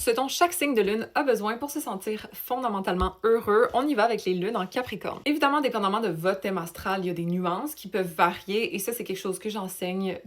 Ce dont chaque signe de lune a besoin pour se sentir fondamentalement heureux. On y va avec les lunes en Capricorne. Évidemment, dépendamment de votre thème astral, il y a des nuances qui peuvent varier et ça, c'est quelque chose que j'enseigne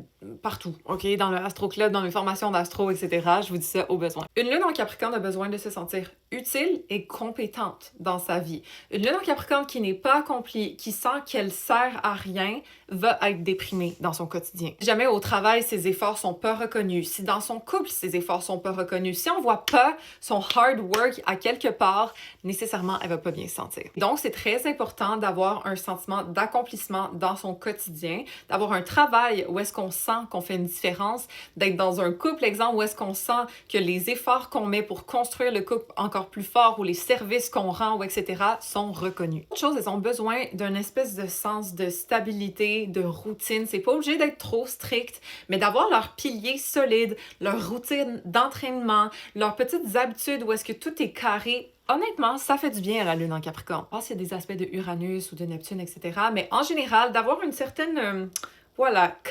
partout, OK? Dans le Astro Club, dans mes formations d'astro, etc. Je vous dis ça au besoin. Une lune en Capricorne a besoin de se sentir utile et compétente dans sa vie. Une lune en Capricorne qui n'est pas accomplie, qui sent qu'elle sert à rien, va être déprimée dans son quotidien. Si jamais au travail, ses efforts sont pas reconnus, si dans son couple, ses efforts sont pas reconnus, si on voit pas son hard work à quelque part, nécessairement, elle va pas bien se sentir. Donc, c'est très important d'avoir un sentiment d'accomplissement dans son quotidien, d'avoir un travail où est-ce qu'on sent qu'on fait une différence, d'être dans un couple, exemple, où est-ce qu'on sent que les efforts qu'on met pour construire le couple encore plus fort, ou les services qu'on rend, ou etc., sont reconnus. Autre chose, elles ont besoin d'un espèce de sens de stabilité, de routine. C'est pas obligé d'être trop strict, mais d'avoir leurs piliers solides, leur routine d'entraînement, leurs petites habitudes où est-ce que tout est carré. Honnêtement, ça fait du bien à la lune en Capricorne. Je pense qu'il y a des aspects de Uranus ou de Neptune, etc., mais en général, d'avoir une certaine...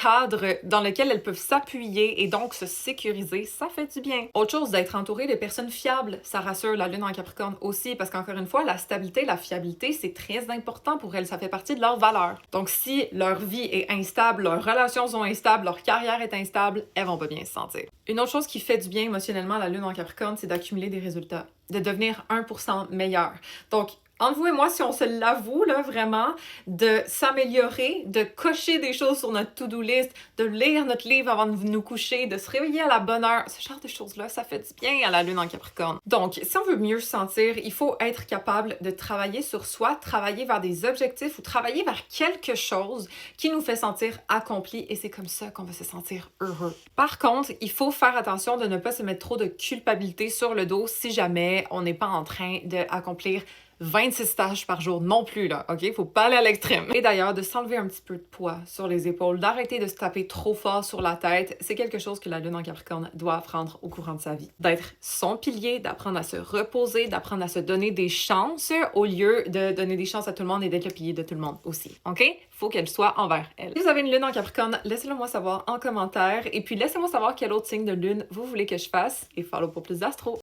cadre dans lequel elles peuvent s'appuyer et donc se sécuriser, ça fait du bien. Autre chose, d'être entouré de personnes fiables, ça rassure la lune en Capricorne aussi, parce qu'encore une fois, la stabilité, la fiabilité, c'est très important pour elles, ça fait partie de leurs valeurs. Donc si leur vie est instable, leurs relations sont instables, leur carrière est instable, elles vont pas bien se sentir. Une autre chose qui fait du bien émotionnellement à la lune en Capricorne, c'est d'accumuler des résultats, de devenir 1% meilleur. Donc, entre vous et moi, si on se l'avoue, là, vraiment, de s'améliorer, de cocher des choses sur notre to-do list, de lire notre livre avant de nous coucher, de se réveiller à la bonne heure, ce genre de choses-là, ça fait du bien à la lune en Capricorne. Donc, si on veut mieux se sentir, il faut être capable de travailler sur soi, travailler vers des objectifs ou travailler vers quelque chose qui nous fait sentir accompli et c'est comme ça qu'on va se sentir heureux. Par contre, il faut faire attention de ne pas se mettre trop de culpabilité sur le dos si jamais on n'est pas en train d'accomplir 26 tâches par jour non plus, là, OK? Faut pas aller à l'extrême. Et d'ailleurs, de s'enlever un petit peu de poids sur les épaules, d'arrêter de se taper trop fort sur la tête, c'est quelque chose que la lune en Capricorne doit apprendre au courant de sa vie. D'être son pilier, d'apprendre à se reposer, d'apprendre à se donner des chances au lieu de donner des chances à tout le monde et d'être le pilier de tout le monde aussi, OK? Faut qu'elle soit envers elle. Si vous avez une lune en Capricorne, laissez-le moi savoir en commentaire et puis laissez-moi savoir quel autre signe de lune vous voulez que je fasse et follow pour plus d'astro.